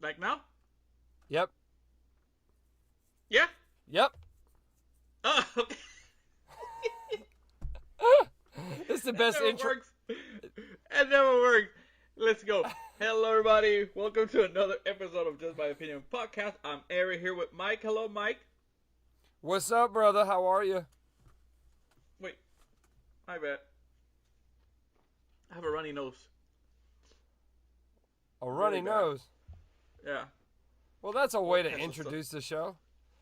Like now? Yep. Yeah? Yep. Oh, okay. This is the That best never intro. works. That never works. Let's go. Hello, everybody. Welcome to another episode of Just My Opinion podcast. I'm Hery here with Mike. Hello, Mike. What's up, brother? How are you? Wait, I bet. I have a runny nose. A Really runny bad. nose. Yeah. Well, that's a Well, way to pencil introduce the show.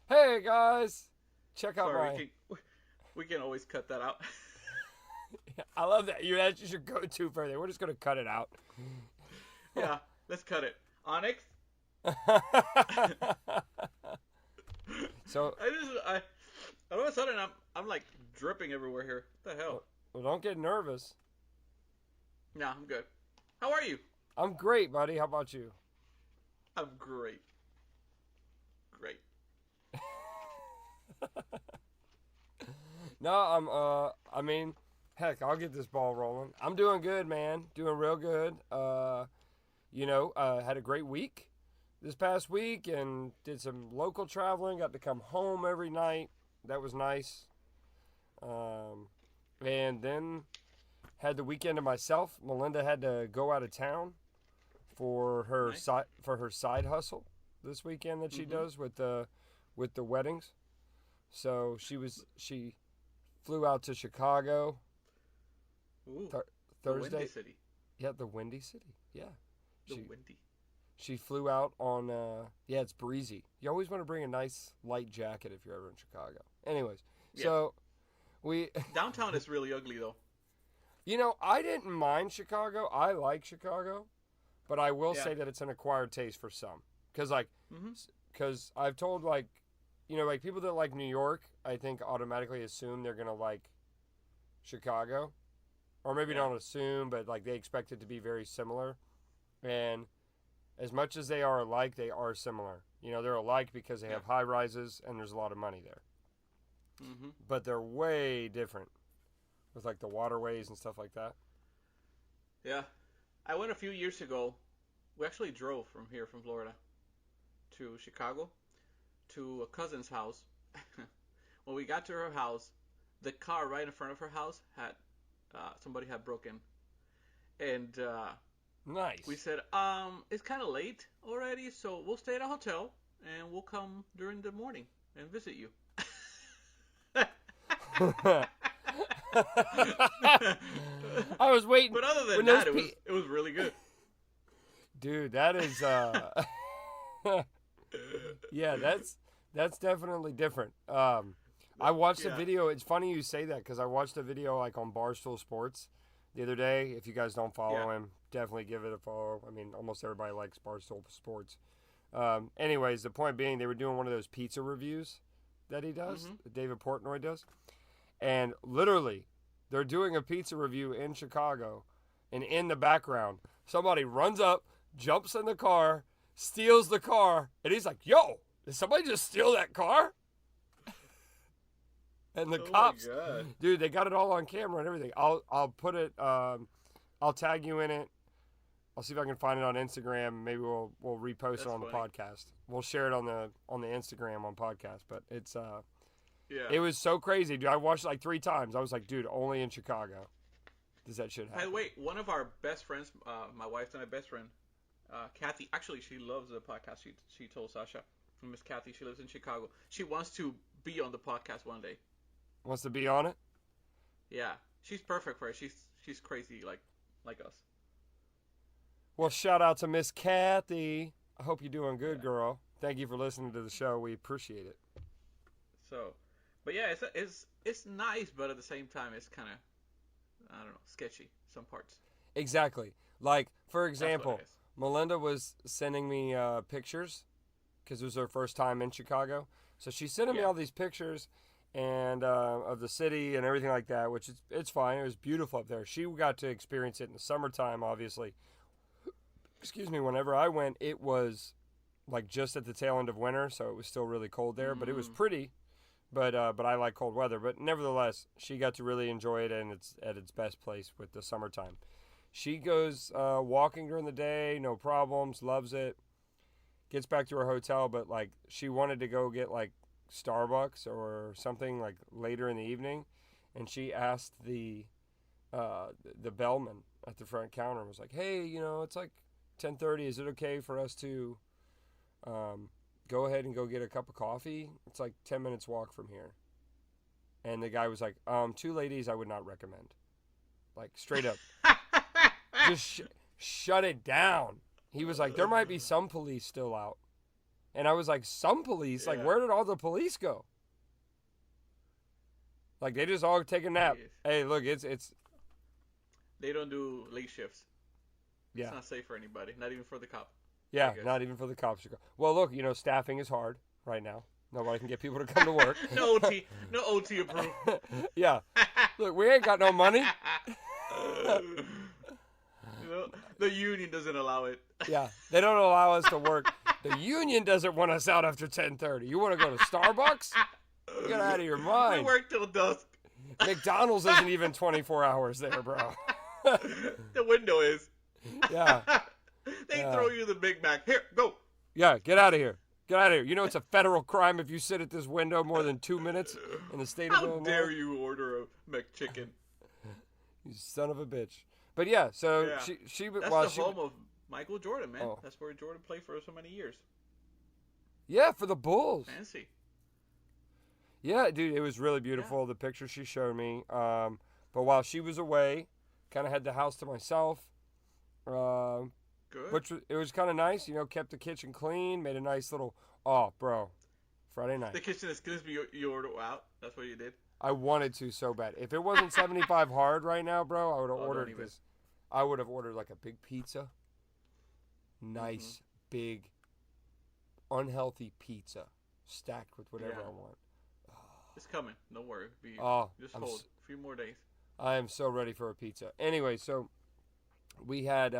Hey, guys. Check out Sorry, we can always cut that out. I love that. That's just your go-to for everything. We're just going to cut it out. Yeah, let's cut it. Onyx. So, All of a sudden I'm like dripping everywhere here. What the hell? well, don't get nervous. Nah, I'm good. How are you? I'm great, buddy. How about you? I'm great. Great. No, heck, I'll get this ball rolling. I'm doing good, man. Doing real good. Had a great week this past week and did some local traveling. Got to come home every night. That was nice. And then had the weekend to myself. Melinda had to go out of town for her side hustle this weekend that she does with the weddings. So she flew out to Chicago. Ooh, Thursday. The Windy City. Yeah, the Windy City. Yeah. Windy. She flew out on, it's breezy. You always want to bring a nice light jacket if you're ever in Chicago. Anyways, Yeah. so we... Downtown is really ugly, though. I didn't mind Chicago. I like Chicago. But I will say that it's an acquired taste for some. Because, I've told, people that like New York, I think automatically assume they're going to like Chicago. Or maybe not assume, but, they expect it to be very similar. And as much as they are alike, they are similar. They're alike because they have high rises and there's a lot of money there. Mm-hmm. But they're way different with the waterways and stuff like that. Yeah. I went a few years ago. We actually drove from Florida, to Chicago, to a cousin's house. When we got to her house, the car right in front of her house had somebody had broken, and Nice. we said, it's kind of late already, so we'll stay at a hotel and we'll come during the morning and visit you. I was waiting. But other than that, it was really good. Dude, that is yeah, that's definitely different. I watched a video. It's funny you say that because I watched a video on Barstool Sports the other day. If you guys don't follow him, definitely give it a follow. I mean, almost everybody likes Barstool Sports. Anyways, the point being, they were doing one of those pizza reviews that he does, that David Portnoy does. And literally, they're doing a pizza review in Chicago. And in the background, somebody runs up, jumps in the car, steals the car. And he's like, yo, did somebody just steal that car? And the cops, dude, they got it all on camera and everything. I'll put it, I'll tag you in it. I'll see if I can find it on Instagram. Maybe we'll repost it on the podcast. We'll share it on the Instagram on podcast. But it's it was so crazy, dude. I watched it 3 times. I was like, dude, only in Chicago does that shit happen. By the way, one of our best friends, my wife's and my best friend, Kathy. Actually, she loves the podcast. She told Sasha, Miss Kathy, she lives in Chicago. She wants to be on the podcast one day. Wants to be on it? Yeah, she's perfect for it. She's crazy like us. Well, shout out to Miss Kathy. I hope you're doing good, girl. Thank you for listening to the show. We appreciate it. So, but yeah, it's nice, but at the same time, it's kind of, I don't know, sketchy some parts. Exactly. For example, Melinda was sending me pictures because it was her first time in Chicago. So she's sending me all these pictures and of the city and everything like that, which it's fine. It was beautiful up there. She got to experience it in the summertime, obviously. Excuse me. Whenever I went, it was just at the tail end of winter, so it was still really cold there, but it was pretty. But I like cold weather. But nevertheless, she got to really enjoy it, and it's at its best place with the summertime. She goes walking during the day, no problems, loves it. gets back to her hotel, but like she wanted to go get like Starbucks or something like later in the evening, and she asked the bellman at the front counter, was like, "Hey, it's like 10:30. Is it okay for us to go ahead and go get a cup of coffee? It's like 10 minutes walk from here." And the guy was like, 2 ladies I would not recommend. Like, straight up. Just shut it down. He was like, there might be some police still out. And I was like, some police? Yeah. Like, where did all the police go? Like, they just all take a nap. Jeez. Hey, look, it's... They don't do late shifts. Yeah. It's not safe for anybody, not even for the cop. Yeah, not even for the cops to go. Well, look, staffing is hard right now. Nobody can get people to come to work. No OT approved. Yeah. Look, we ain't got no money. The union doesn't allow it. Yeah, they don't allow us to work. The union doesn't want us out after 10:30. You want to go to Starbucks? Get out of your mind. We work till dusk. McDonald's isn't even 24 hours there, bro. The window is. Yeah. They throw you the Big Mac. Here, go. Yeah, get out of here. Get out of here. You know it's a federal crime if you sit at this window more than 2 minutes in the state of Illinois. How dare you order a McChicken? You son of a bitch. But yeah, so Yeah. she That's the home of Michael Jordan, man. Oh. That's where Jordan played for so many years. Yeah, for the Bulls. Fancy. Yeah, dude, it was really beautiful, the picture she showed me. But while she was away, kind of had the house to myself. Good. Which it was kind of nice, kept the kitchen clean, made a nice little, oh, bro, Friday night. The kitchen is crispy. You ordered out. That's what you did. I wanted to so bad. If it wasn't 75 hard right now, bro, I would have ordered this. I would have ordered like a big pizza. Nice, big, unhealthy pizza stacked with whatever I want. It's coming. Don't worry. Just hold a few more days. I am so ready for a pizza. Anyway, so we had,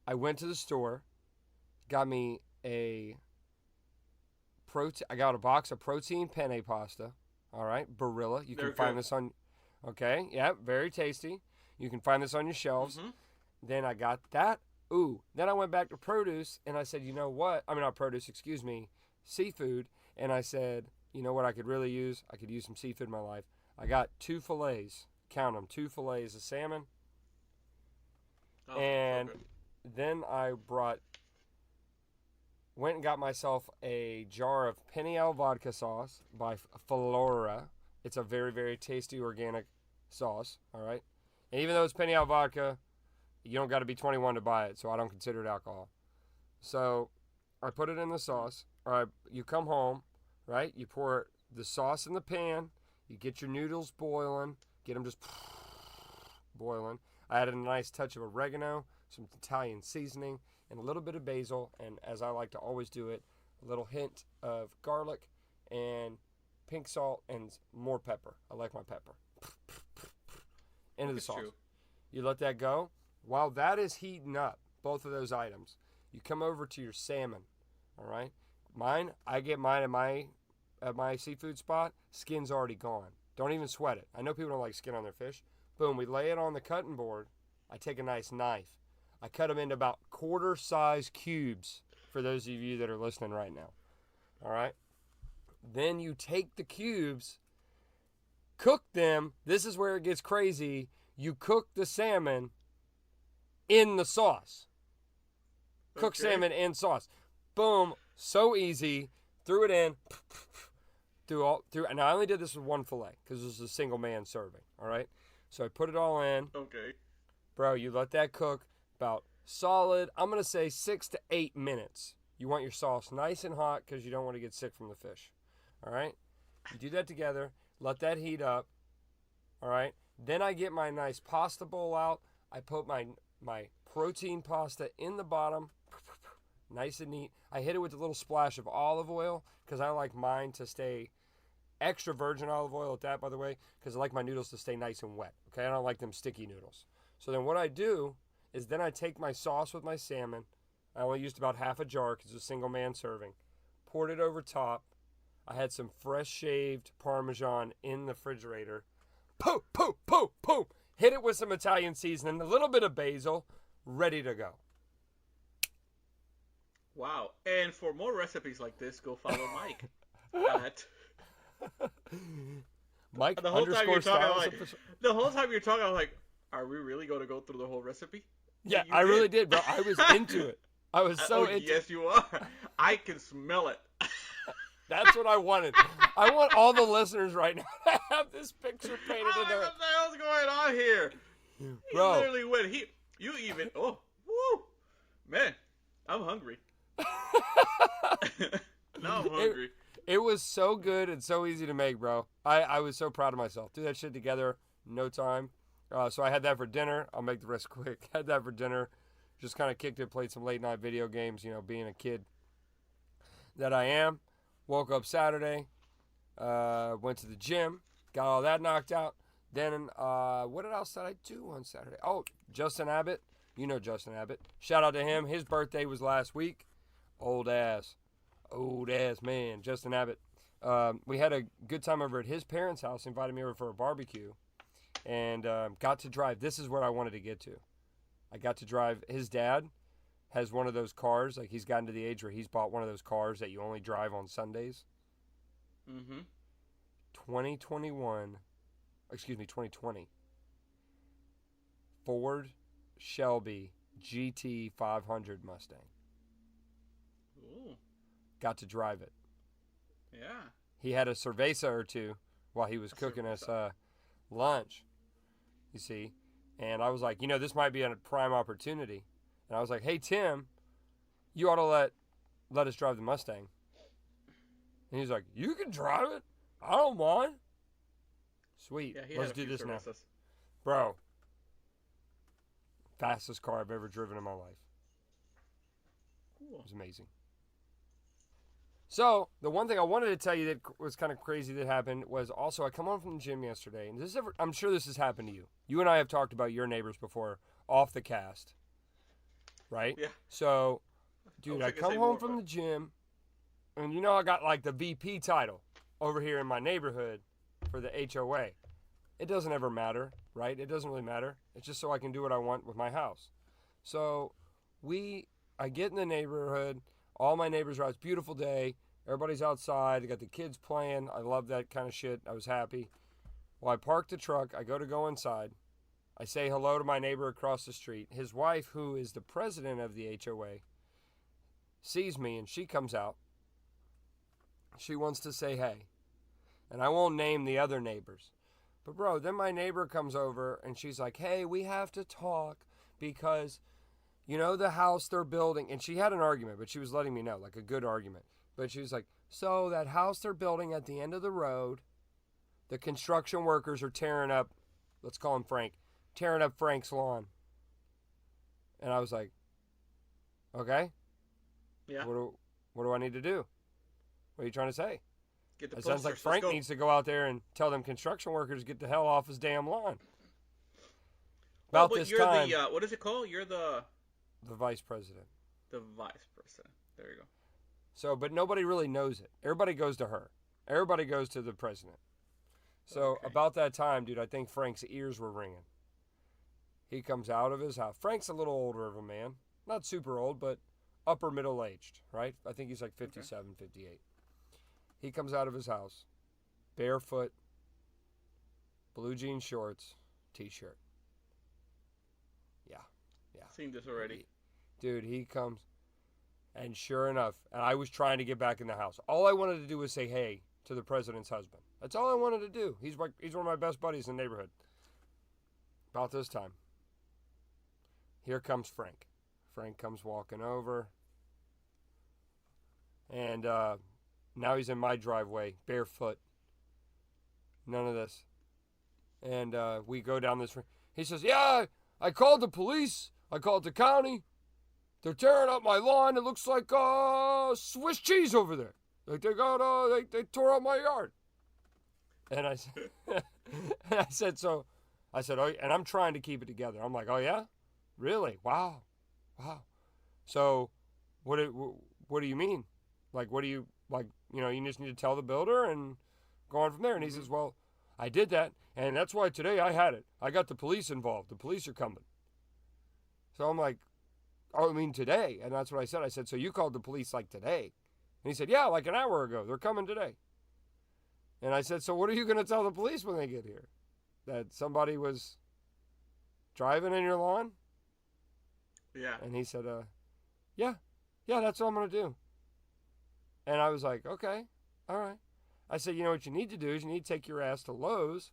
I went to the store, got me I got a box of protein penne pasta. All right, Barilla. You can find this on, okay, yeah, very tasty. You can find this on your shelves. Mm-hmm. Then I got that. Ooh, then I went back to produce and I said, you know what? I mean, not produce, excuse me, seafood. And I said, you know what I could really use? I could use some seafood in my life. I got 2 fillets. Count them, 2 fillets of salmon. Oh, and so then I went and got myself a jar of Peniel vodka sauce by Flora. It's a very, very tasty organic sauce, all right? And even though it's Peniel vodka, you don't got to be 21 to buy it, so I don't consider it alcohol. So I put it in the sauce. All right, you come home, right? You pour the sauce in the pan. You get your noodles boiling. Get them just boiling. I added a nice touch of oregano, some Italian seasoning, and a little bit of basil, and as I like to always do it, a little hint of garlic and pink salt and more pepper. I like my pepper. Into the sauce. You let that go. While that is heating up, both of those items, you come over to your salmon, all right? I get mine at my seafood spot, skin's already gone. Don't even sweat it. I know people don't like skin on their fish. Boom, we lay it on the cutting board. I take a nice knife. I cut them into about quarter-size cubes for those of you that are listening right now. All right? Then you take the cubes, cook them. This is where it gets crazy. You cook the salmon in the sauce. Cook salmon in sauce. Boom. So easy. Threw it in. And I only did this with 1 fillet because this is a single man serving. All right? So I put it all in. Okay. Bro, you let that cook about solid, I'm going to say 6 to 8 minutes. You want your sauce nice and hot because you don't want to get sick from the fish. All right? You do that together. Let that heat up. All right? Then I get my nice pasta bowl out. I put my protein pasta in the bottom. Nice and neat. I hit it with a little splash of olive oil because I like mine to stay extra virgin olive oil at that, by the way, because I like my noodles to stay nice and wet. Okay? I don't like them sticky noodles. So then what I do is then I take my sauce with my salmon. I only used about half a jar because it's a single man serving. Poured it over top. I had some fresh shaved Parmesan in the refrigerator. Poof, poof, poof, poof. Hit it with some Italian seasoning, a little bit of basil, ready to go. Wow. And for more recipes like this, go follow Mike at Mike the whole time you're underscore talking, styles. the whole time you're talking, I was like, are we really going to go through the whole recipe? Yeah, You I did. really did, bro. I was into it. I was so into it. Yes, you are. I can smell it. That's what I wanted. I want all the listeners right now to have this picture painted in their... What the hell's going on here? Bro. He literally went. You even. Oh, woo, man, I'm hungry. Now I'm hungry. It was so good and so easy to make, bro. I was so proud of myself. Do that shit together, no time. So I had that for dinner. I'll make the rest quick. Had that for dinner. Just kind of kicked it, played some late night video games, being a kid that I am. Woke up Saturday, went to the gym, got all that knocked out. Then, what else did I do on Saturday? Oh, Justin Abbott. You know Justin Abbott. Shout out to him. His birthday was last week. Old ass man, Justin Abbott. We had a good time over at his parents' house. Invited me over for a barbecue, and got to drive. This is what I wanted to get to. I got to drive. His dad has one of those cars. Like, he's gotten to the age where he's bought one of those cars that you only drive on Sundays. Mm-hmm. 2020. Ford Shelby GT 500 Mustang. Ooh. Got to drive it. Yeah. He had a cerveza or two while he was cooking us lunch, you see. And I was like, this might be a prime opportunity. And I was like, hey, Tim, you ought to let us drive the Mustang. And he's like, you can drive it? I don't mind. Sweet. Yeah, Let's do this now. Bro, fastest car I've ever driven in my life. Cool. It was amazing. So, the one thing I wanted to tell you that was kind of crazy that happened was also I come home from the gym yesterday, and I'm sure this has happened to you. You and I have talked about your neighbors before off the cast, right? Yeah. So, dude, I come home from the gym, and I got like the VP title over here in my neighborhood for the HOA. It doesn't ever matter, right? It doesn't really matter. It's just so I can do what I want with my house. So, I get in the neighborhood. All my neighbors are out. It's a beautiful day. Everybody's outside. I got the kids playing. I love that kind of shit. I was happy. Well, I park the truck. I go inside. I say hello to my neighbor across the street. His wife, who is the president of the HOA, sees me and she comes out. She wants to say hey. And I won't name the other neighbors. But, bro, then my neighbor comes over and she's like, hey, we have to talk because... the house they're building, and she had an argument, but she was letting me know, like a good argument. But she was like, so that house they're building at the end of the road, the construction workers are tearing up, let's call him Frank, tearing up Frank's lawn. And I was like, okay. Yeah. What do I need to do? What are you trying to say? Get the It sounds like Frank needs to go out there and tell them construction workers to get the hell off his damn lawn. About this time. You're the, what is it called? You're the vice president. The vice president. There you go. So, but nobody really knows it. Everybody goes to her. Everybody goes to the president. So, About that time, dude, I think Frank's ears were ringing. He comes out of his house. Frank's a little older of a man. Not super old, but upper middle-aged, right? I think he's like 57, 58. He comes out of his house, barefoot, blue jean shorts, t-shirt. Yeah. Seen this already. Dude, he comes, and sure enough, and I was trying to get back in the house. All I wanted to do was say hey to the president's husband. That's all I wanted to do. He's one of my best buddies in the neighborhood. About this time, here comes Frank. Frank comes walking over, and now he's in my driveway, barefoot. None of this. And we go down this. He says, yeah, I called the police. I called the county. They're tearing up my lawn. It looks like Swiss cheese over there. Like they tore up my yard. And I said, oh, and I'm trying to keep it together. I'm like, oh yeah, really? Wow. So, what do you mean? Like, what do you like? You just need to tell the builder and go on from there. And he says, well, I did that, and that's why today I had it. I got the police involved. The police are coming. So I'm like, oh, I mean today. And that's what I said. I said, so you called the police like today? And he said, yeah, like an hour ago. They're coming today. And I said, so what are you going to tell the police when they get here? That somebody was driving in your lawn? Yeah. And he said, yeah, that's what I'm going to do. And I was like, okay, all right. I said, you know what you need to do is you need to take your ass to Lowe's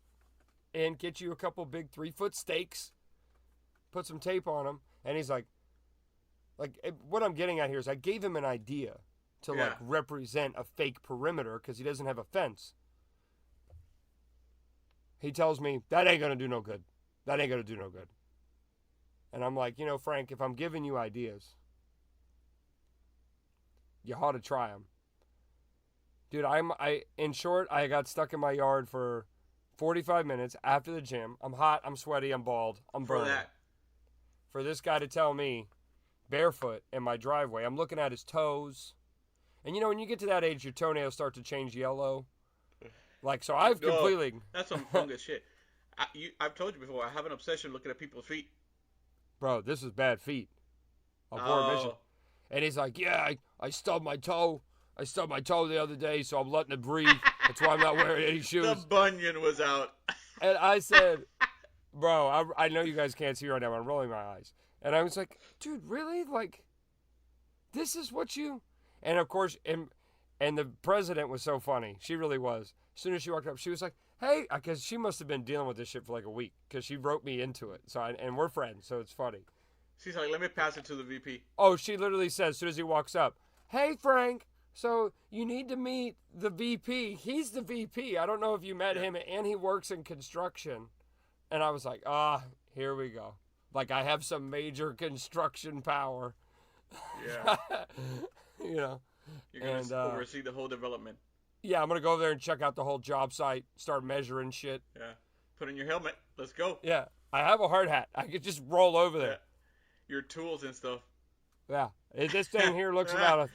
and get you a couple big 3-foot stakes, put some tape on them. And he's like, what I'm getting at here is I gave him an idea to like represent a fake perimeter because he doesn't have a fence. He tells me, that ain't going to do no good. That ain't going to do no good. And I'm like, you know, Frank, if I'm giving you ideas, you ought to try them. Dude, in short, I got stuck in my yard for 45 minutes after the gym. I'm hot, I'm sweaty, I'm bald, I'm burning. For this guy to tell me, barefoot in my driveway, I'm looking at his toes. And you know, when you get to that age, your toenails start to change yellow. Like, so I've completely... That's some fungus shit. I've told you before, I have an obsession looking at people's feet. Bro, this is bad feet. And he's like, yeah, I stubbed my toe. I stubbed my toe the other day, so I'm letting it breathe. That's why I'm not wearing any shoes. The bunion was out. And I said, bro, I know you guys can't see right now. I'm rolling my eyes. And I was like, dude, really? Like, this is what you... And, of course, and the president was so funny. She really was. As soon as she walked up, she was like, hey, because she must have been dealing with this shit for like a week because she wrote me into it. And we're friends, so it's funny. She's like, let me pass it to the VP. Oh, she literally says, as soon as he walks up, hey, Frank, so you need to meet the VP. He's the VP. I don't know if you met him, and he works in construction. And I was like, here we go. Like, I have some major construction power. Yeah. You know. You're going to oversee the whole development. Yeah, I'm going to go over there and check out the whole job site, start measuring shit. Yeah. Put in your helmet. Let's go. Yeah. I have a hard hat. I could just roll over there. Yeah. Your tools and stuff. Yeah. This thing here looks about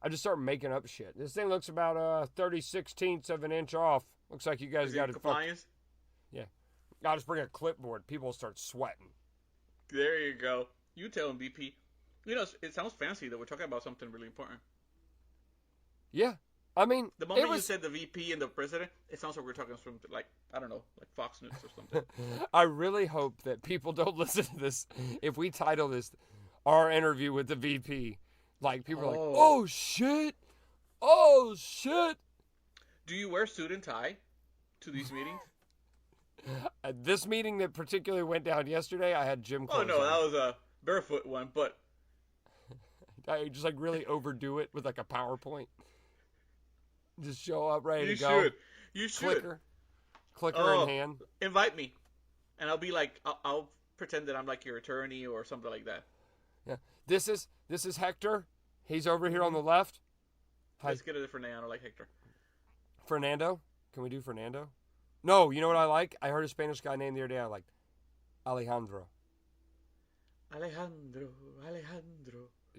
I just start making up shit. This thing looks about 30/16 of an inch off. Looks like you guys got it fucked. Yeah. I'll just bring a clipboard. People start sweating. There you go. You tell him, VP. You know, it sounds fancy that we're talking about something really important. Yeah. I mean, the moment you said the VP and the president, it sounds like we're talking from, like, I don't know, like Fox News or something. I really hope that people don't listen to this. If we title this our interview with the VP, like, people are like, oh, shit. Oh, shit. Do you wear suit and tie to these meetings? This meeting that particularly went down yesterday, I had gym clothes. Oh, no, that was a barefoot one, but... I just, like, really overdo it with, like, a PowerPoint. Just show up ready to go. You should. Clicker in hand. Invite me. And I'll be like, I'll pretend that I'm like your attorney or something like that. Yeah. This is Hector. He's over here on the left. Let's get a Fernando. I like Hector. Fernando? Can we do Fernando? No, you know what I like? I heard a Spanish guy named the other day I liked. Alejandro. Alejandro.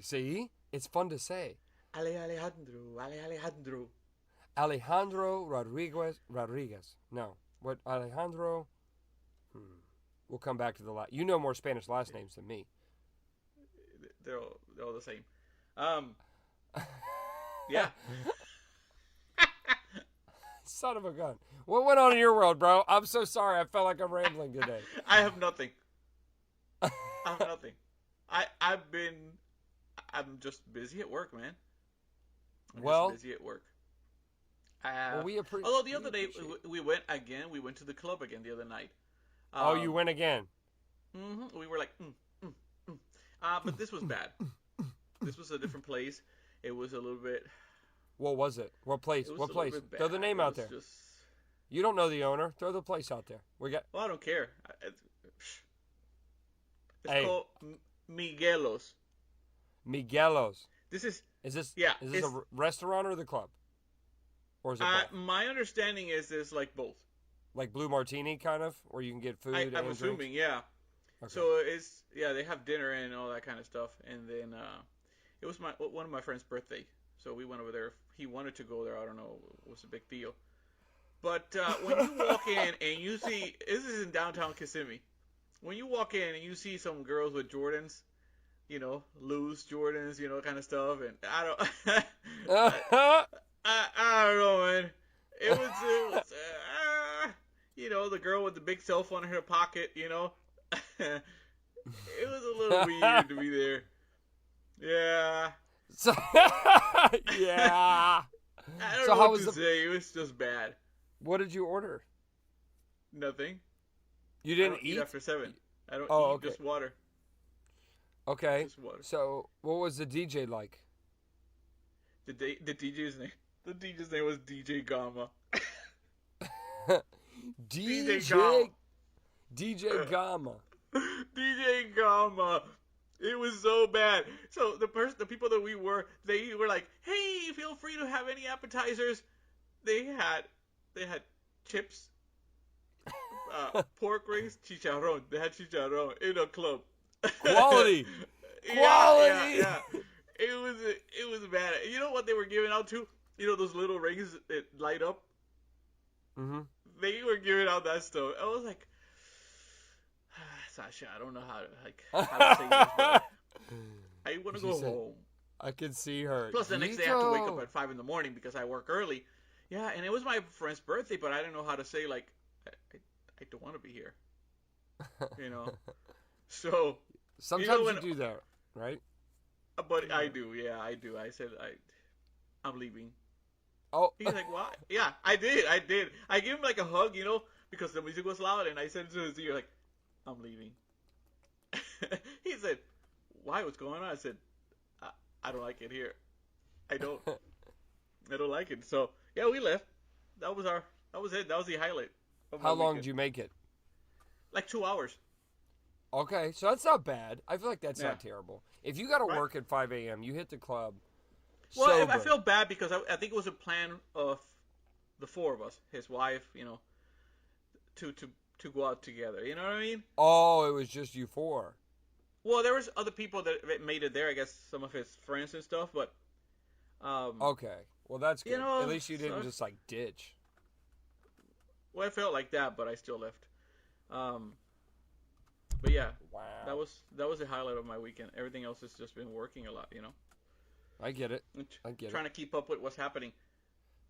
See? It's fun to say. Alejandro. Alejandro Rodriguez. No. What? Alejandro? We'll come back to the last. You know more Spanish last names than me. They're all the same. Yeah. Son of a gun. What went on in your world, bro? I'm so sorry. I felt like I'm rambling today. I have nothing. I'm just busy at work, man. Busy at work. Although the other day we went to the club again the other night. You went again? Mm-hmm. We were like, but this was bad. This was a different place. It was a little bit... What was it? What place? What place? Throw the name out there. You don't know the owner. Throw the place out there. Well, I don't care. It's called Miguelos. Miguelos. Is this a restaurant or the club? Or is it both? My understanding is it's like both. Like Blue Martini kind of, where you can get food and I'm assuming, drinks? yeah. Okay. So they have dinner and all that kind of stuff, and then it was one of my friend's birthday, so we went over there. He wanted to go there. I don't know, it was a big deal. But when you walk in and you see, this is in downtown Kissimmee, when you walk in and you see some girls with Jordans, loose Jordans, kind of stuff, and I don't, I don't know, man. It was the girl with the big cell phone in her pocket, it was a little weird to be there. Yeah. So, yeah. I don't So know how what was to say. It was just bad. What did you order? Nothing. You I didn't don't eat after 7. I don't Oh, eat, okay. just water. Okay. Just water. So, what was the DJ like? The DJ's name was DJ Gamma. DJ DJ Gamma. DJ Gamma. It was so bad. So the people that they were like, "Hey, feel free to have any appetizers." They had chips, pork rings, chicharrón. They had chicharrón in a club. Quality. Yeah. It was bad. You know what they were giving out to? Those little rings that light up. Mm-hmm. They were giving out that stuff. I was like, Sasha, I don't know how to say this, but I want to go home. I could see her. Plus, the next day I have to wake up at 5 in the morning because I work early. Yeah, and it was my friend's birthday, but I didn't know how to say, like, I don't want to be here. So. Sometimes you do that, right? But I do, yeah, I do. I said, I'm leaving. Oh. He's like, why? Yeah, I did. I gave him like a hug, because the music was loud, and I said to his ear, like, I'm leaving. He said, why? What's going on? I said, I don't like it here. I don't like it. So, yeah, we left. That was it. That was the highlight of my How long weekend. did you make it? Like 2 hours. Okay, so that's not bad. I feel like that's Yeah. not terrible. If you got to Right. work at 5 a.m., you hit the club. Well, I sober. feel bad because I think it was a plan of the 4 of us, his wife, to go out together. You know what I mean? Oh, it was just you 4. Well, there was other people that made it there. I guess some of his friends and stuff, but Okay, well that's good. At least you didn't so- just like ditch. well, I felt like that, but I still left. But yeah, Wow. that was the highlight of my weekend. Everything else has just been working a lot, I get it. And I get trying it. to keep up with what's happening.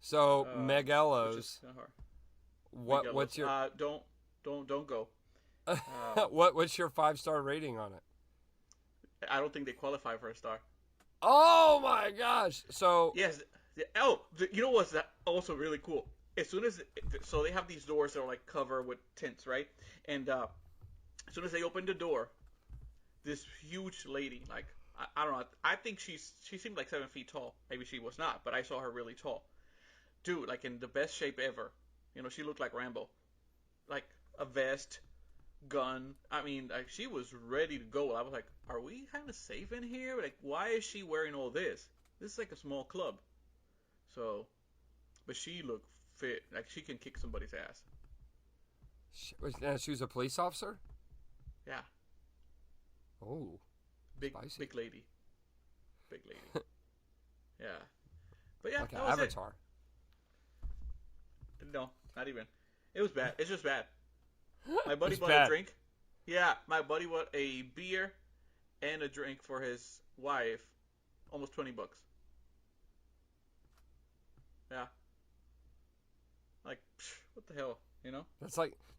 So Which Megalos, is kind of hard. what's your don't go. what's your 5-star rating on it? I don't think they qualify for a star. Oh my gosh! So Yes. You know what's that also really cool? As soon as so they have these doors that are like covered with tints, right? And as soon as they opened the door, this huge lady, like I don't know, I think she seemed like 7 feet tall. Maybe she was not, but I saw her really tall. Dude, like in the best shape ever. She looked like Rambo, like a vest, gun. I mean, like she was ready to go. I was like, are we kind of safe in here? Like, why is she wearing all this? This is like a small club. So, but she looked fit. Like she can kick somebody's ass. she was a police officer. Yeah, Oh, big spicy. big lady. Yeah, but yeah, like an that was avatar. it. No, not even. It was bad. It's just bad. My buddy It's bought bad. a drink. Yeah, my buddy bought a beer and a drink for his wife. Almost $20. Yeah. Like, what the hell,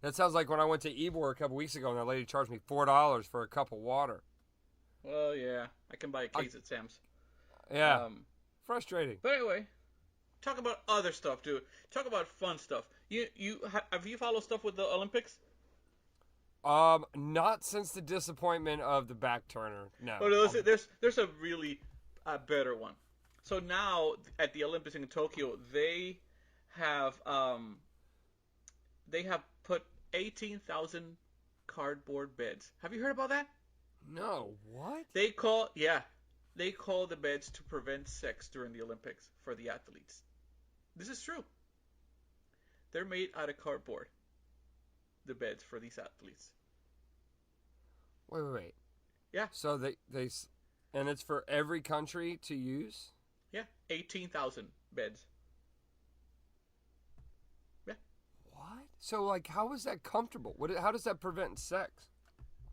That sounds like when I went to Ybor a couple weeks ago and that lady charged me $4 for a cup of water. Well, yeah, I can buy a case at Sam's. Yeah, frustrating. But anyway, talk about other stuff, dude. Talk about fun stuff. Have you followed stuff with the Olympics? Not since the disappointment of the back turner. No. Oh, no, there's a really better one. So now at the Olympics in Tokyo, they have put 18,000 cardboard beds. Have you heard about that? No. What? They call the beds to prevent sex during the Olympics for the athletes. This is true. They're made out of cardboard. The beds for these athletes. Wait. Yeah. So and it's for every country to use? Yeah, 18,000 beds. Yeah. What? So like how is that comfortable? How does that prevent sex?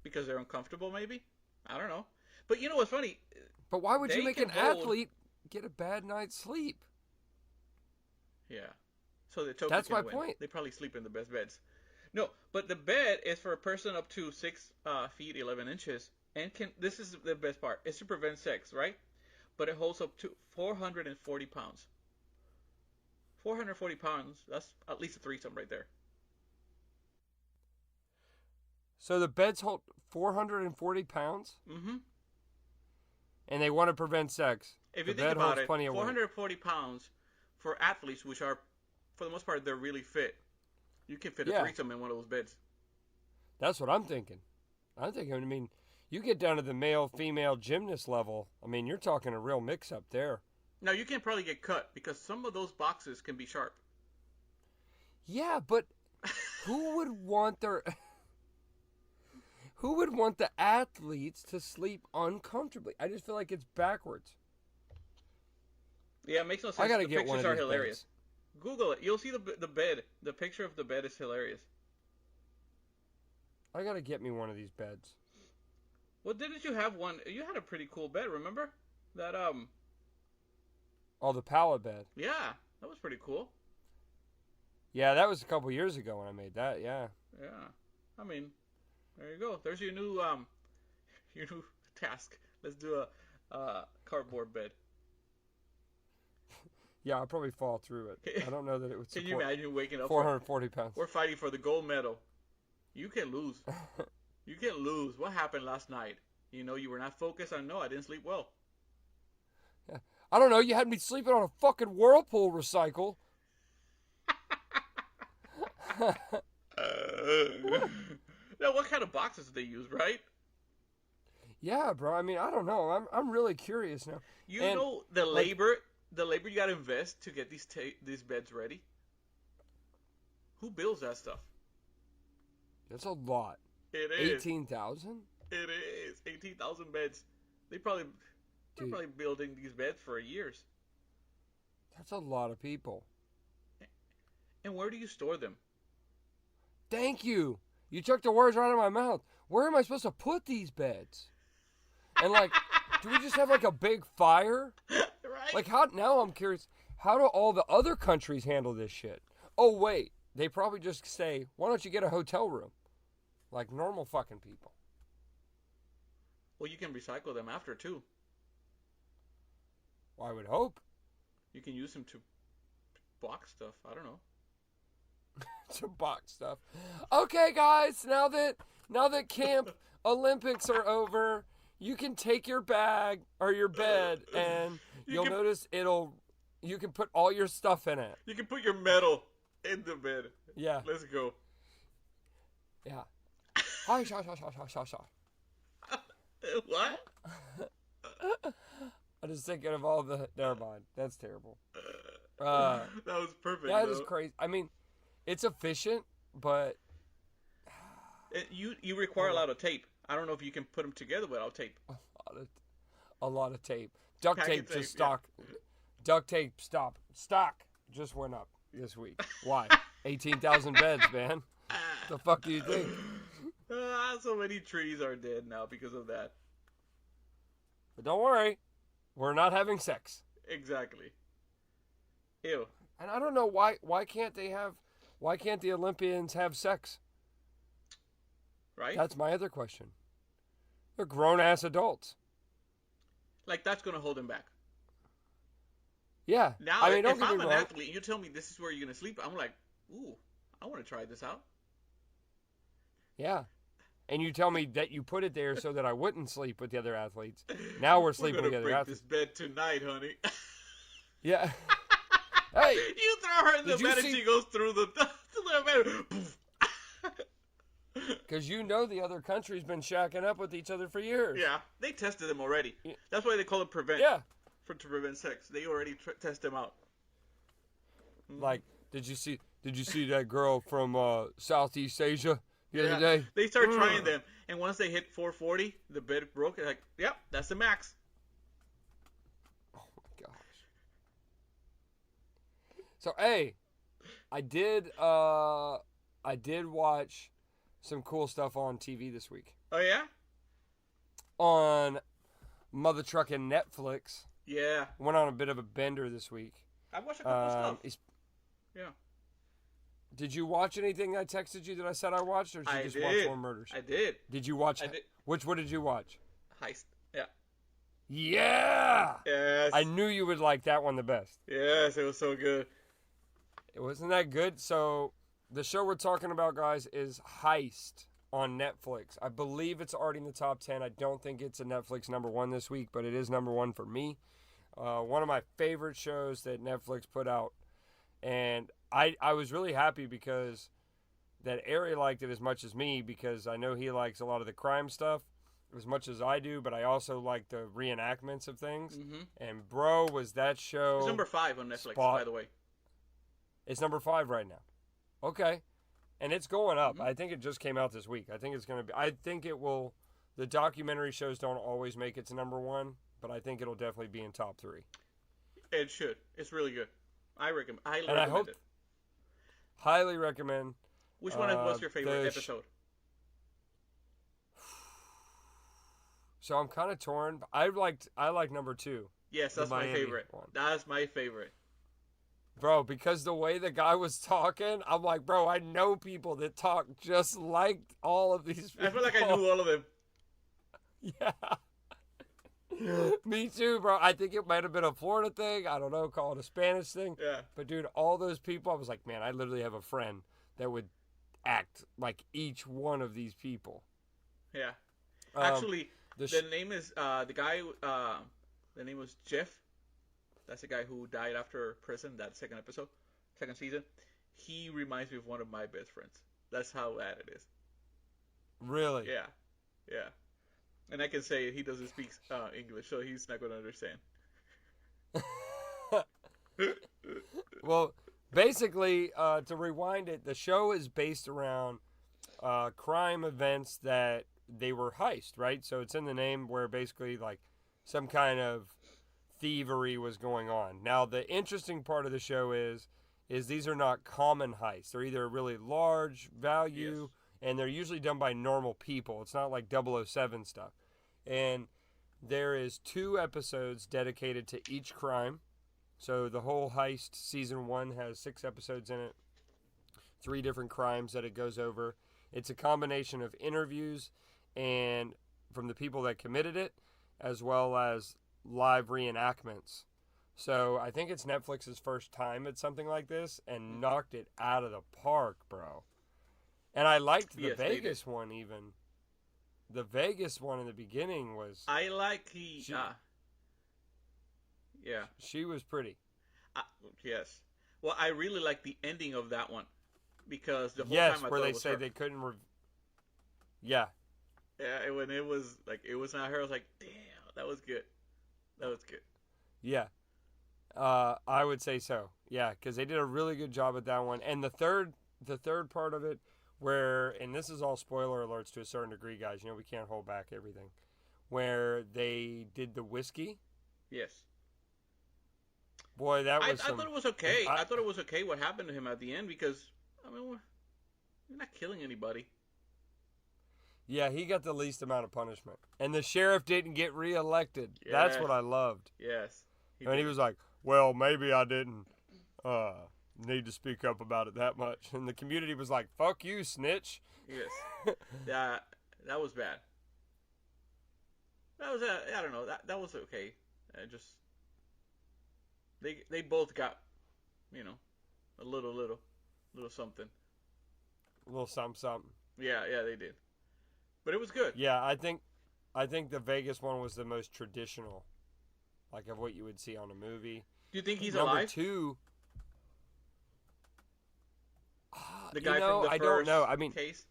Because they're uncomfortable, maybe? I don't know. But you know what's funny? But why would you They make can an hold. athlete get a bad night's sleep? Yeah. So the Tokyo That's can my win. point. They probably sleep in the best beds. No, but the bed is for a person up to 6 feet 11 inches, and can. This is the best part. It's to prevent sex, right? But it holds up to 440 pounds. 440 pounds. That's at least a threesome right there. So the beds hold 440 pounds, Mm-hmm. and they want to prevent sex. If The you think bed about holds it, plenty of weight. 440 pounds for athletes, which are, for the most part, they're really fit. You can fit a Yeah. threesome in one of those beds. That's what I'm thinking. I mean, you get down to the male-female gymnast level. I mean, you're talking a real mix-up there. Now, you can probably get cut because some of those boxes can be sharp. Yeah, but who would want their... Who would want the athletes to sleep uncomfortably? I just feel like it's backwards. Yeah, it makes no sense. I gotta The get one pictures of are these hilarious. beds. Google it. You'll see the bed. The picture of the bed is hilarious. I gotta get me one of these beds. Well, didn't you have one? You had a pretty cool bed, remember? That Oh, the pallet bed. Yeah, that was pretty cool. Yeah, that was a couple years ago when I made that. Yeah. Yeah, I mean, there you go. There's your new your new task. Let's do a cardboard bed. Yeah, I'll probably fall through it. I don't know that it would Can support you imagine waking up? 440 pounds. We're fighting for the gold medal. You can lose. You can lose. What happened last night? You know, you were not focused. I know. I didn't sleep well. Yeah. I don't know. You had me sleeping on a fucking Whirlpool recycle. Now, what kind of boxes do they use, right? Yeah, bro. I mean, I don't know. I'm really curious now. You know the labor you got to invest to get these beds ready. Who builds that stuff? That's a lot. It is. 18,000? It is 18,000 beds. They're probably building these beds for years. That's a lot of people. And where do you store them? Thank you. You took the words right out of my mouth. Where am I supposed to put these beds? And like, do we just have like a big fire? Right? Like how? Now I'm curious. How do all the other countries handle this shit? Oh wait, they probably just say, "Why don't you get a hotel room?" Like normal fucking people. Well, you can recycle them after too. Well, I would hope. You can use them to box stuff. I don't know. To box stuff. Okay, guys. Now that Camp Olympics are over, you can take your bag or your bed, and you'll notice you can put all your stuff in it. You can put your medal in the bed. Yeah. Let's go. Yeah. Hi, sha. What? I'm just thinking of all the. Never mind. That's terrible. That was perfect. That is crazy. I mean, it's efficient, but you require a lot of tape. I don't know if you can put them together without tape. a lot of tape. Duct tape Packet just tape, stock. Duct tape stock just went up this week. Why? 18,000 beds, man. The fuck do you think? So many trees are dead now because of that. But don't worry, we're not having sex. Exactly. Ew. And I don't know why can't the Olympians have sex? Right? That's my other question. They're grown ass adults. Like that's gonna hold them back. Yeah. Now, I mean, if I'm an athlete and you tell me this is where you're gonna sleep, I'm like, ooh, I want to try this out. Yeah. And you tell me that you put it there so that I wouldn't sleep with the other athletes. Now we're sleeping with the other athletes. We're gonna break this bed tonight, honey. Yeah. Hey. You throw her in the bed and she goes through the bed. Because you know the other country's been shacking up with each other for years. Yeah, they tested them already. That's why they call it prevent. Yeah. To prevent sex, they already test them out. Like, did you see that girl from Southeast Asia the other day? They start trying them, and once they hit 440, the bed broke. They're like, yep, that's the max. Oh my gosh. So hey, I did watch some cool stuff on TV this week. Oh yeah? On mother trucking Netflix. Yeah. Went on a bit of a bender this week. I watched a couple of stuff. Yeah. Did you watch anything I texted you that I said I watched, or did you just watch More Murders? I did. Did you watch? I did. Which one did you watch? Heist. Yeah. Yeah. Yes. I knew you would like that one the best. Yes, it was so good. It wasn't that good. So the show we're talking about, guys, is Heist on Netflix. I believe it's already in the top 10. I don't think it's a Netflix number 1 this week, but it is number 1 for me. One of my favorite shows that Netflix put out. And I was really happy because that Hery liked it as much as me, because I know he likes a lot of the crime stuff as much as I do, but I also like the reenactments of things. Mm-hmm. And bro, was that show... It's number 5 on Netflix, by the way. It's number 5 right now. Okay. And it's going up. Mm-hmm. I think it just came out this week. I think it's going to be... I think it will... The documentary shows don't always make it to number 1, but I think it'll definitely be in top 3. It should. It's really good. I recommend it. Highly recommend. Which one was your favorite episode? So I'm kind of torn. I like number 2. Yes, that's my favorite. That's my favorite. Bro, because the way the guy was talking, I'm like, bro, I know people that talk just like all of these people. I feel like I knew all of them. Yeah. Me too, bro. I think it might have been a Florida thing. I don't know, call it a Spanish thing. Yeah. But, dude, all those people, I was like, man, I literally have a friend that would act like each one of these people. Yeah. Actually, the name is, the name was Jeff. That's the guy who died after prison, that second season. He reminds me of one of my best friends. That's how bad it is. Really? Yeah. Yeah. And I can say he doesn't speak English, so he's not going to understand. Well, basically, to rewind it, the show is based around crime events that they were heist, right? So it's in the name, where basically like some kind of thievery was going on. Now, the interesting part of the show is these are not common heists. They're either really large value, and they're usually done by normal people. It's not like 007 stuff. And there is 2 episodes dedicated to each crime. So the whole Heist season 1 has 6 episodes in it. 3 different crimes that it goes over. It's a combination of interviews and from the people that committed it, as well as live reenactments. So I think it's Netflix's first time at something like this, and knocked it out of the park, bro. And I liked the Vegas one even. The Vegas one in the beginning was... I like yeah. She was pretty. Yes. Well, I really like the ending of that one, because the whole time I thought where they it was say her. They couldn't... Yeah. Yeah, when it was not her, I was like, damn, that was good. That was good. Yeah. I would say so. Yeah, because they did a really good job at that one. And the third part of it, where, and this is all spoiler alerts to a certain degree, guys. You know, we can't hold back everything. Where they did the whiskey. Yes. Boy, that was I thought it was okay. I thought it was okay what happened to him at the end, because, I mean, you're not killing anybody. Yeah, he got the least amount of punishment. And the sheriff didn't get reelected. Yes. That's what I loved. Yes. He was like, well, maybe I didn't need to speak up about it that much. And the community was like, fuck you, snitch. Yes. That was bad. That was, I don't know, that was okay. They both got, a little something. A little something. Yeah, they did. But it was good. Yeah, I think the Vegas one was the most traditional, like, of what you would see on a movie. Do you think he's Number alive? 2, the guy from the I first don't know. I mean, case?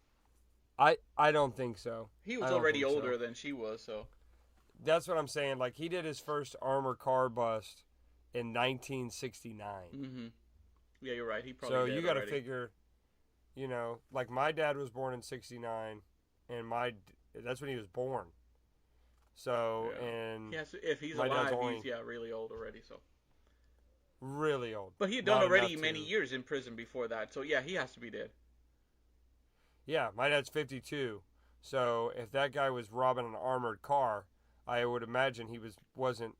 I don't think so. He was already older than she was, so. That's what I'm saying. Like, he did his first armored car bust in 1969. Mm-hmm. Yeah, you're right. He probably So did you got to already. figure, like, my dad was born in 69, and that's when he was born. So, yeah. And if he's alive, he's really old already, so. Really old. But he had done already many years in prison before that, so yeah, he has to be dead. Yeah, my dad's 52. So if that guy was robbing an armored car, I would imagine wasn't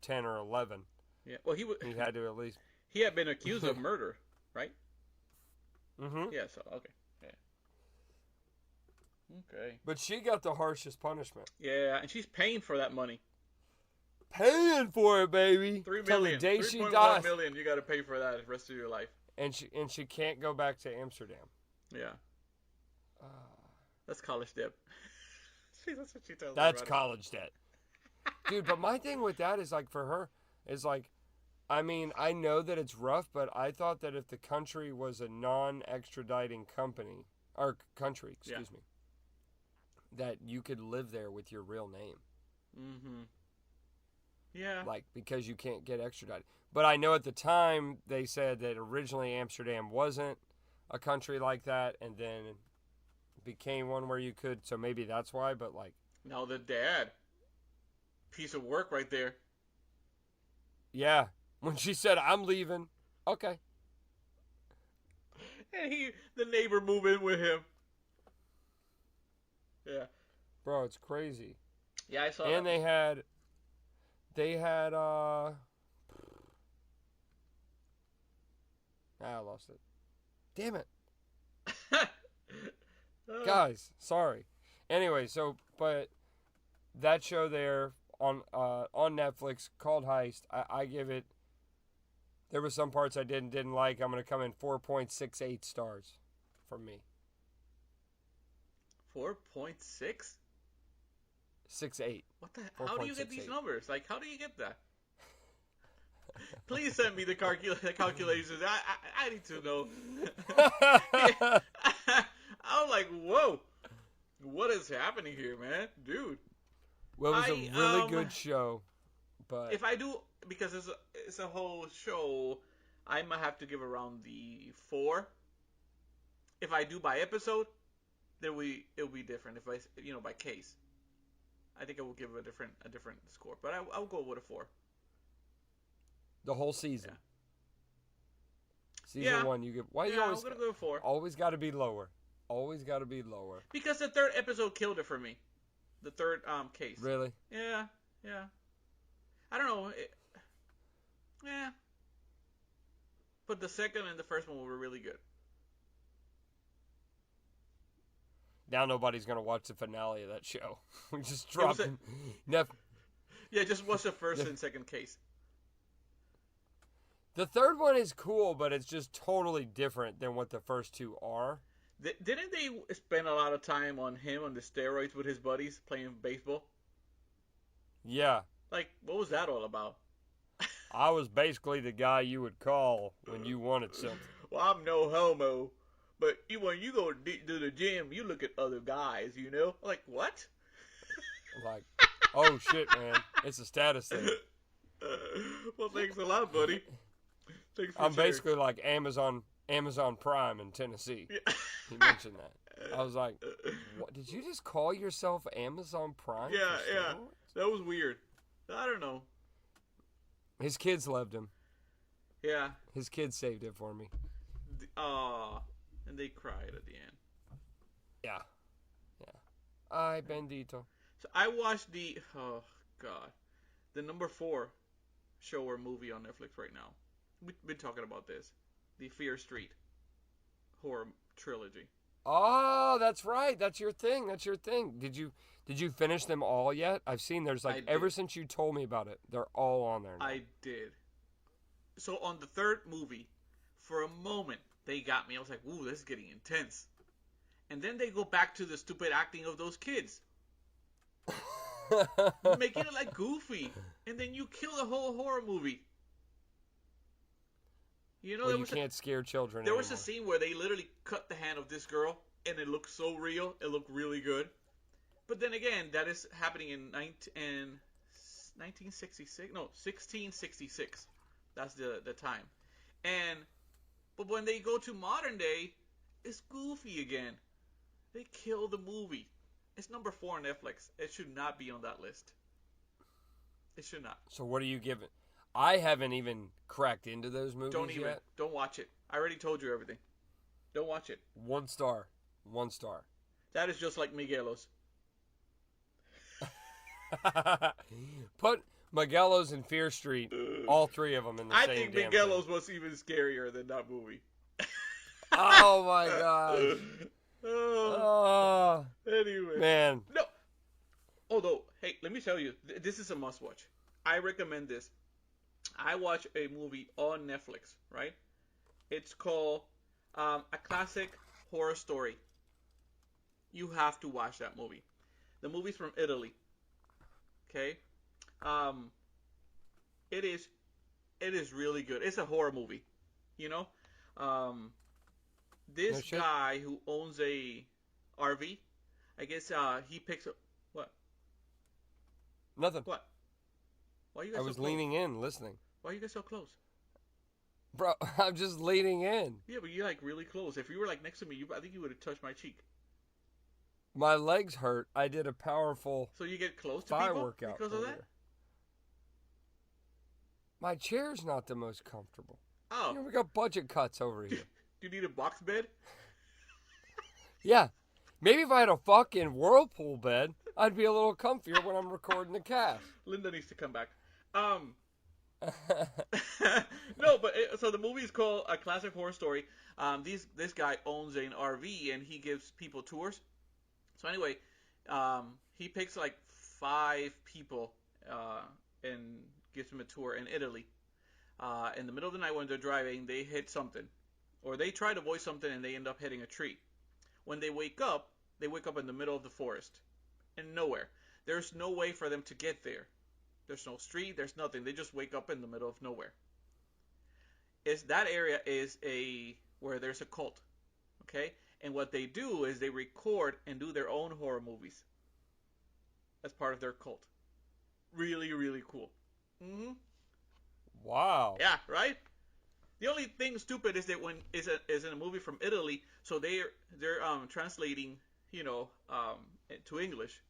10 or 11. Yeah. Well, he had to at least. He had been accused of murder, right? Mm-hmm. Yeah. So okay. Yeah. Okay. But she got the harshest punishment. Yeah, and she's paying for that money. Paying for it, baby. $3 Till million. the day she 3.1 dies. million. You got to pay for that the rest of your life. And she can't go back to Amsterdam. Yeah. That's college debt. See, that's what she tells me. That's college debt. Dude, but my thing with that is like for her is like, I mean, I know that it's rough, but I thought that if the country was a non-extraditing country, excuse me, that you could live there with your real name. Mm-hmm. Yeah. Like, because you can't get extradited. But I know at the time they said that originally Amsterdam wasn't a country like that, and then became one where you could, so maybe that's why, but like... Now the dad. Piece of work right there. Yeah. When she said, I'm leaving, okay. And the neighbor move in with him. Yeah. Bro, it's crazy. Yeah, I saw and that. They had, I lost it. Damn it. Guys, sorry. Anyway, but that show there on Netflix called Heist, I give it, there were some parts I didn't like. I'm going to come in 4.68 stars from me. 4.6? 6.8. What the hell? How do you get 4.68. these numbers? Like, how do you get that? Please send me the calculations. I need to know. I'm like, whoa. What is happening here, man? Dude. Well, it was a really good show. But if I do, because it's a whole show, I might have to give around the 4. If I do by episode, then it'll be different. If I, by case, I think I will give a different score. But I'll go with a 4. The whole season. Yeah. Season 1, you give. Why you always? I'm gonna go with 4. Always got to be lower. Always got to be lower. Because the 3rd episode killed it for me. The 3rd case. Really? Yeah. I don't know. But the 2nd and the 1st one were really good. Now nobody's gonna watch the finale of that show. We just dropped. Yeah, just watch the 1st and 2nd case. The 3rd one is cool, but it's just totally different than what the first 2 are. Didn't they spend a lot of time on him on the steroids with his buddies playing baseball? Yeah. Like, what was that all about? I was basically the guy you would call when you wanted something. Well, I'm no homo, but when you go to the gym, you look at other guys, Like, what? Like, oh shit, man. It's a status thing. Well, thanks a lot, buddy. I'm basically like Amazon Prime in Tennessee. Yeah. He mentioned that. I was like, what? Did you just call yourself Amazon Prime? Yeah. That was weird. I don't know. His kids loved him. Yeah. His kids saved it for me. And they cried at the end. Yeah. Ay, bendito. So I watched the number 4 show or movie on Netflix right now. We've been talking about this. The Fear Street horror trilogy. Oh, that's right. That's your thing. Did you finish them all yet? I've seen there's ever since you told me about it, they're all on there now. I did. So on the 3rd movie, for a moment, they got me. I was like, ooh, this is getting intense. And then they go back to the stupid acting of those kids. Making it like goofy. And then you kill the whole horror movie. You can't scare children There anymore. was a scene where they literally cut the hand of this girl, and it looked so real. It looked really good. But then again, that is happening in 1966. No, 1666. That's the time. But when they go to modern day, it's goofy again. They kill the movie. It's number 4 on Netflix. It should not be on that list. It should not. So what do you give it? I haven't even cracked into those movies yet. Don't watch it. I already told you everything. Don't watch it. 1 star. That is just like Miguelos. Put Magello's and Fear Street, all three of them in the I same think damn Miguelo's thing. was even scarier than that movie. Oh my gosh. Oh, Oh, anyway. man. No. Although, hey, let me tell you, this is a must watch. I recommend this. I watch a movie on Netflix, right? It's called A Classic Horror Story. You have to watch that movie. The movie's from Italy. Okay? Um, it is really good. It's a horror movie, you know? Um, No this shit. guy who owns a RV, I guess he picks up what? Nothing. What? Why are you I guys so was close? leaning in, listening. Why are you guys so close? Bro, I'm just leaning in. Yeah, but you're like really close. If you were like next to me, I think you would have touched my cheek. My legs hurt. I did a powerful So you get close to thigh people workout because of that? earlier. My chair's not the most comfortable. Oh, You know, we got budget cuts over here. do you need a box bed? Yeah. Maybe if I had a fucking whirlpool bed, I'd be a little comfier when I'm recording the cast. Linda needs to come back. No, but so the movie is called A Classic Horror Story. This guy owns an RV and he gives people tours. So anyway, he picks like 5 people and gives them a tour in Italy. In the middle of the night when they're driving, they hit something, or they try to avoid something and they end up hitting a tree. When they wake up in the middle of the forest, and nowhere. There's no way for them to get there. There's no street. There's nothing. They just wake up in the middle of nowhere. That area is where there's a cult, okay? And what they do is they record and do their own horror movies as part of their cult. Really, really cool. Mm-hmm. Wow. Yeah, right? The only thing stupid is that when is in a movie from Italy, so they're translating, to English.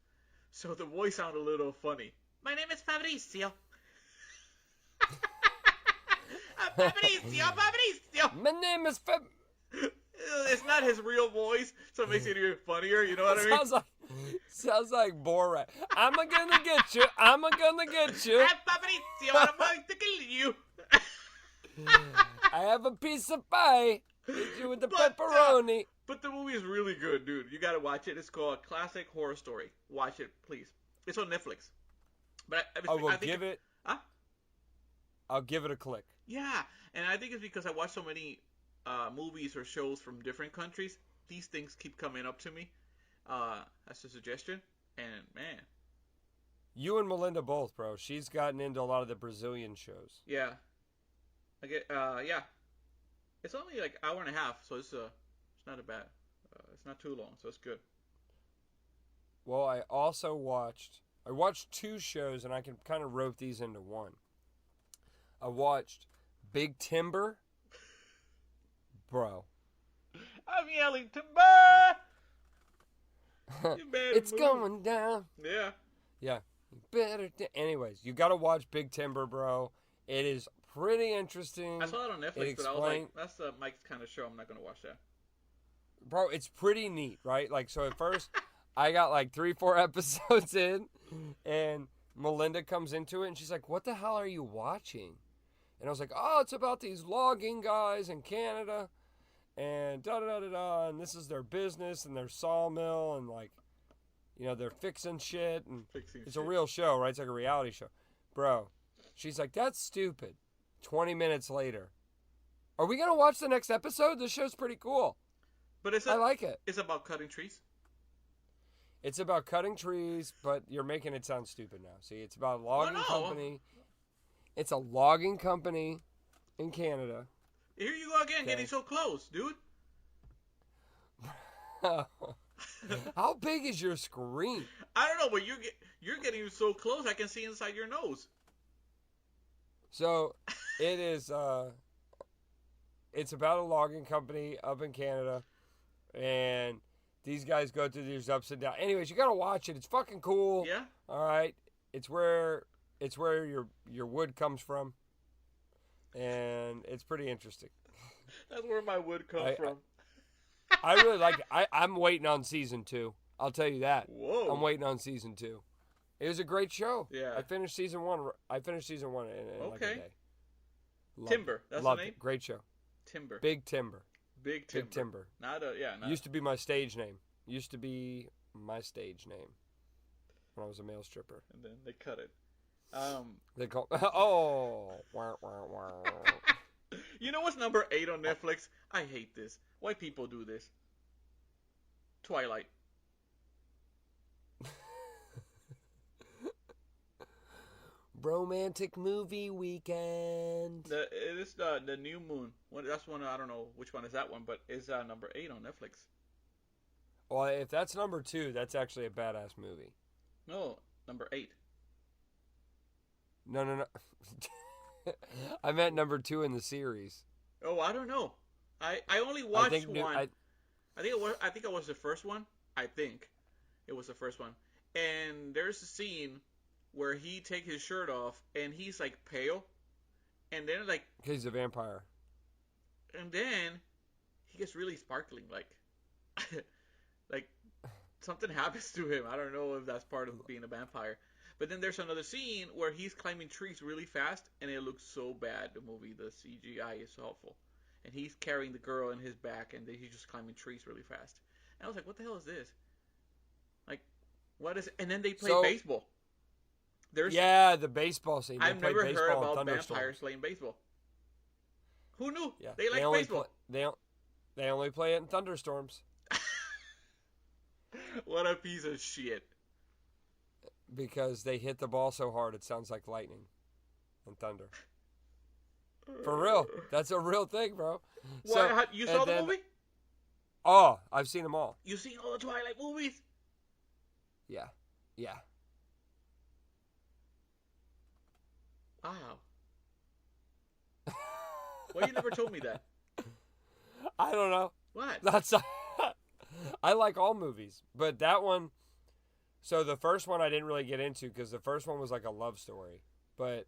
So the voice sounds a little funny. My name is Fabrizio. Fabrizio. My name is Fab. It's not his real voice, so it makes it even funnier. You know what I mean? Sounds like Borat. I'm gonna get you. I'm gonna get you. I'm Fabrizio. I'm going to kill you. I have a piece of pie. Hit you with the But, pepperoni. But the movie is really good, dude. You gotta watch it. It's called A Classic Horror Story. Watch it, please. It's on Netflix. But I will think give it. Huh? I'll give it a click. Yeah, and I think it's because I watch so many movies or shows from different countries. These things keep coming up to me as a suggestion, and man, You and Melinda both, bro. She's gotten into a lot of the Brazilian shows. yeah, I get yeah. It's only like hour and a half, so it's not a bad. It's not too long, so it's good. Well, I also watched 2 shows, and I can kind of rope these into one. I watched Big Timber. Bro. I'm yelling timber. You better It's move. going down. Yeah. Yeah. You better. Anyways, you got to watch Big Timber, bro. It is pretty interesting. I saw it on Netflix, but I was like, that's Mike's kind of show. I'm not gonna watch that. Bro, it's pretty neat, right? Like, so at first, I got like 3-4 episodes in, and Melinda comes into it, and she's like, "What the hell are you watching?" And I was like, "Oh, it's about these logging guys in Canada, and da-da-da-da-da, and this is their business, and their sawmill, and like, they're fixing shit, and it's a real show, right? It's like a reality show." Bro, she's like, "That's stupid." 20 minutes later, are we going to watch the next episode? This show's pretty cool. But I like it. It's about cutting trees. It's about cutting trees, but you're making it sound stupid now. See, it's about a logging company. It's a logging company in Canada. Here you go again, getting so close, dude. How big is your screen? I don't know, but you're getting so close, I can see inside your nose. So, it is. It's about a logging company up in Canada, and these guys go through these ups and downs. Anyways, you gotta watch it. It's fucking cool. Yeah. All right. It's where your wood comes from, and it's pretty interesting. That's where my wood comes from. I really like it. I'm waiting on season 2. I'll tell you that. Whoa. I'm waiting on season 2. It was a great show. Yeah. I finished season one. in like a day. Timber. That's Loved the name? it. Great show. Timber. Big Timber. Big Timber. Big Timber. Not Used to be my stage name. When I was a male stripper. And then they cut it. They call. Oh. Wah, wah, wah. You know what's number 8 on Netflix? I hate this. Why people do this? Twilight. Romantic movie weekend. It is the New Moon. That's one. I don't know which one is that one, but it's number 8 on Netflix. Well, if that's number 2, that's actually a badass movie. No, number 8. No. I meant number 2 in the series. Oh, I don't know. I only watched one. I think it was the first one. I think it was the first one. And there's a scene where he takes his shirt off and he's like pale, and then like he's a vampire, and then he gets really sparkling, like like something happens to him. I don't know if that's part of being a vampire. But then there's another scene where he's climbing trees really fast, and it looks so bad. The movie, the CGI is awful, and he's carrying the girl in his back, and he's just climbing trees really fast. And I was like, what the hell is this? Like, what is it? And then they play baseball. The baseball scene. I've never heard about vampires playing baseball. Who knew? Yeah, they like baseball. They only play it in thunderstorms. What a piece of shit. Because they hit the ball so hard it sounds like lightning and thunder. For real. That's a real thing, bro. You saw the movie? Oh, I've seen them all. You've seen all the Twilight movies? Yeah. Wow. Why you never told me that? I don't know. What? I like all movies, but that one. So the first one I didn't really get into because the first one was like a love story, but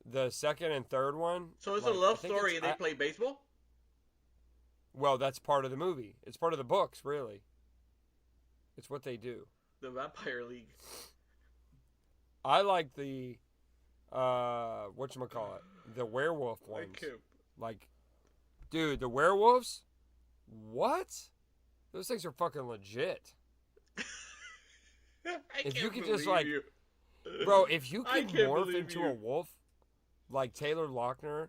the second and third one. So it's a love story and they play baseball? Well, that's part of the movie. It's part of the books, really. It's what they do. The Vampire League. I like the, whatchamacallit, the werewolf ones. Like, dude, the werewolves? What? Those things are fucking legit. If you could just like, bro, if you could morph into a wolf, like Taylor Lautner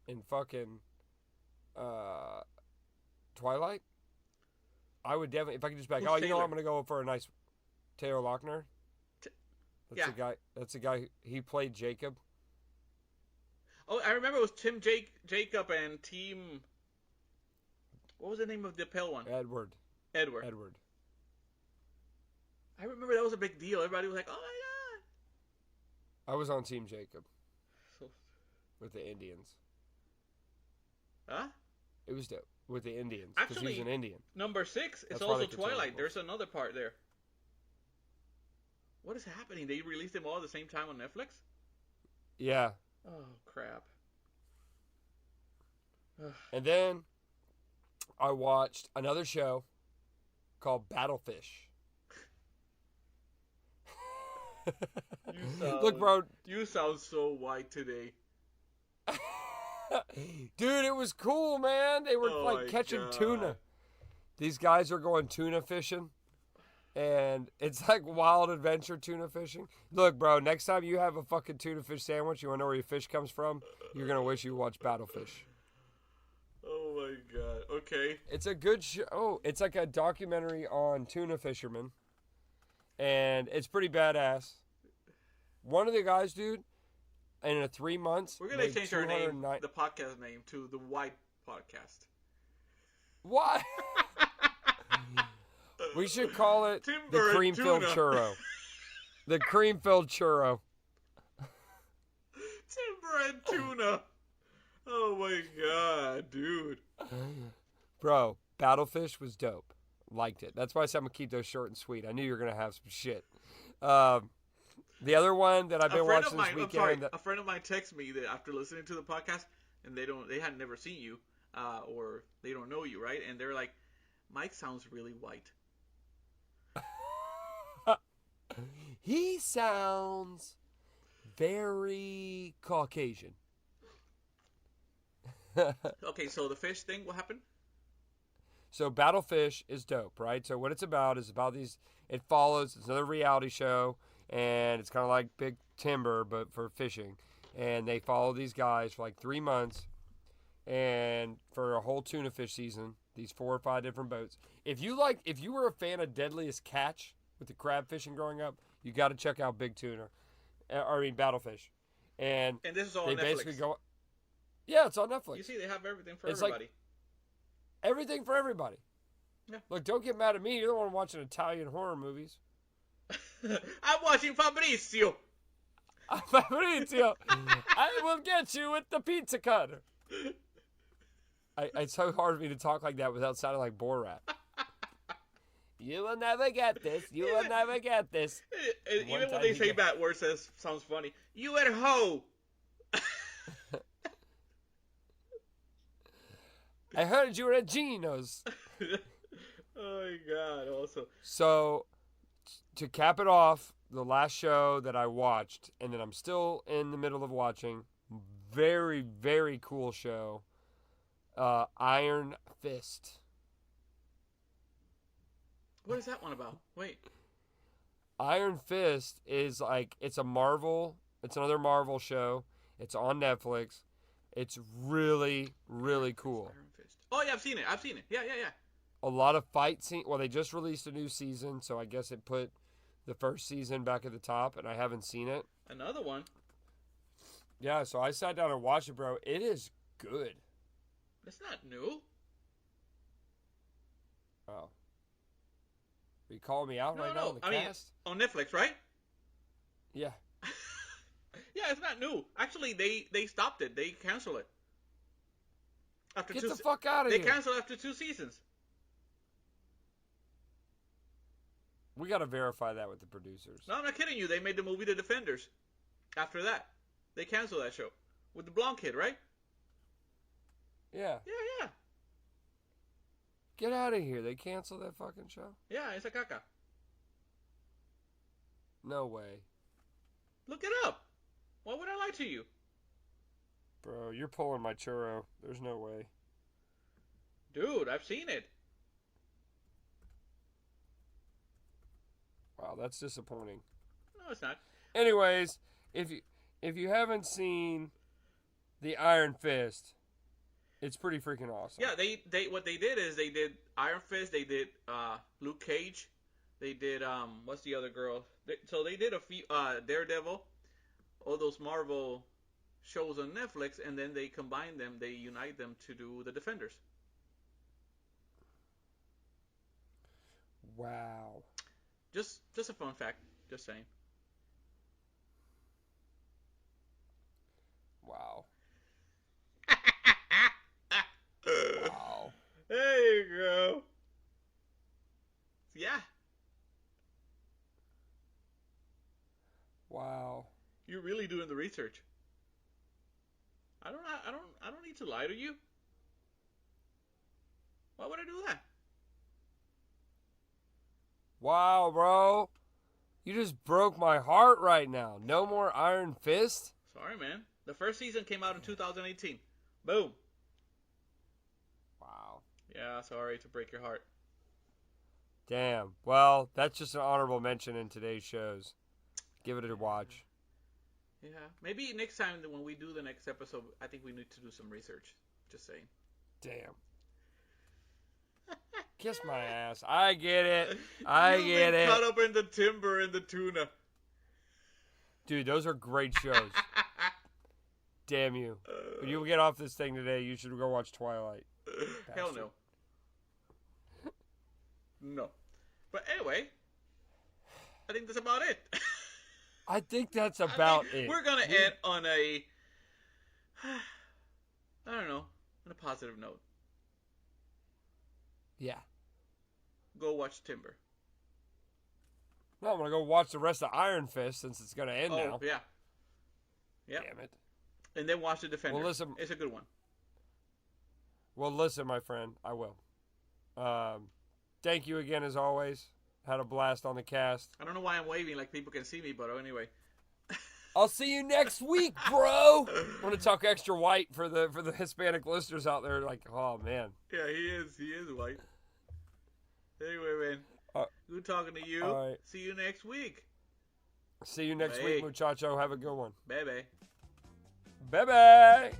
in fucking Twilight, I would definitely. If I could just be like, you know what, I'm gonna go for a nice Taylor Lautner. That's the guy. He played Jacob. Oh, I remember it was Tim Jacob and Team. What was the name of the pale one? Edward. I remember that was a big deal. Everybody was like, "Oh my god!" I was on Team Jacob with the Indians. Huh? It was dope with the Indians because he was an Indian. Number 6 is also Twilight. There's another part there. What is happening? They released them all at the same time on Netflix? Yeah. Oh crap! And then I watched another show called Battlefish. Look, bro. You sound so white today. Dude, it was cool, man. They were catching tuna. These guys are going tuna fishing. And it's like wild adventure tuna fishing. Look, bro, next time you have a fucking tuna fish sandwich, you want to know where your fish comes from? You're going to wish you watched Battlefish. Oh, my God. Okay. It's a good show. Oh, it's like a documentary on tuna fishermen. And it's pretty badass. One of the guys, dude, in 3 months, we're going to change our name, the podcast name, to The White Podcast. What? We should call it the cream-filled churro. The cream-filled churro. Timber and tuna. Oh my god, dude. Bro, Battlefish was dope. Liked it. That's why I said I'm going to keep those short and sweet. I knew you were going to have some shit. The other one that I've been watching this weekend. A friend of mine texted me that after listening to the podcast, and they had never seen you, or they don't know you, right? And they're like, Mike sounds really white. He sounds very Caucasian. Okay, so the fish thing, what happened? So Battlefish is dope, right? So what it's about is about these. It follows. It's another reality show, and it's kind of like Big Timber, but for fishing. And they follow these guys for like 3 months, and for a whole tuna fish season, these 4 or 5 different boats. If you were a fan of Deadliest Catch with the crab fishing growing up, you got to check out Big Tuna, Battlefish, and And this is all they on Netflix. basically go. Yeah, it's on Netflix. You see, they have everything for It's everybody. Everything for everybody. Yeah. Look, don't get mad at me. You're the one watching Italian horror movies. I'm watching Fabrizio. Fabrizio, I will get you with the pizza cutter. It's so hard for me to talk like that without sounding like Borat. You will never get this. You will never get this. Even when they say bad words, that sounds funny. You at hoe. I heard you were at Gino's. Oh my god, also. So, to cap it off, the last show that I watched, and that I'm still in the middle of watching, very, very cool show, Iron Fist. What is that one about? Wait. Iron Fist is like, it's another Marvel show. It's on Netflix. It's really, really cool. Iron Fist. Oh yeah, I've seen it. Yeah. A lot of fight scene. Well, they just released a new season, so I guess it put the first season back at the top, and I haven't seen it. Another one. Yeah, so I sat down and watched it, bro. It is good. That's not new. Oh. Are you calling me out right now on the cast? On Netflix, right? Yeah. Yeah, it's not new. Actually, they stopped it. They canceled it. Get the fuck out of here. They canceled after 2 seasons. We got to verify that with the producers. No, I'm not kidding you. They made the movie The Defenders. After that, they canceled that show with the blonde kid, right? Yeah. Yeah. Get out of here. They canceled that fucking show? Yeah, it's a caca. No way. Look it up. Why would I lie to you? Bro, you're pulling my churro. There's no way. Dude, I've seen it. Wow, that's disappointing. No, it's not. Anyways, if you haven't seen the Iron Fist, it's pretty freaking awesome. Yeah, they what they did is they did Iron Fist, they did Luke Cage, they did what's the other girl? So they did a few Daredevil, all those Marvel shows on Netflix, and then they combine them, they unite them to do the Defenders. Wow. Just a fun fact. Just saying. Wow. Wow. There you go. Yeah. Wow. You're really doing the research. I don't need to lie to you. Why would I do that? Wow, bro. You just broke my heart right now. No more Iron Fist? Sorry, man. The first season came out in 2018. Boom. Wow. Yeah, sorry to break your heart. Damn. Well, that's just an honorable mention in today's shows. Give it a watch. Yeah. Maybe next time when we do the next episode, I think we need to do some research. Just saying. Damn. Kiss my ass. I get it. I You've get been it. caught up in the timber and the tuna. Dude, those are great shows. Damn you. When you get off this thing today, you should go watch Twilight. Hell no. No. But anyway, I think that's about it. I think that's about it. We're going to end on a, I don't know, on a positive note. Yeah. Go watch Timber. No, I'm going to go watch the rest of Iron Fist since it's going to end now. Oh, yeah. Yep. Damn it. And then watch The Defender. Well, listen, it's a good one. Well, listen, my friend. I will. Thank you again, as always. Had a blast on the cast. I don't know why I'm waving like people can see me, but anyway. I'll see you next week, bro. I'm gonna talk extra white for the Hispanic listeners out there. Like, oh man. Yeah, he is white. Anyway, man, good talking to you. All right. See you next week. See you next week, muchacho. Have a good one. Bye bye. Bye bye.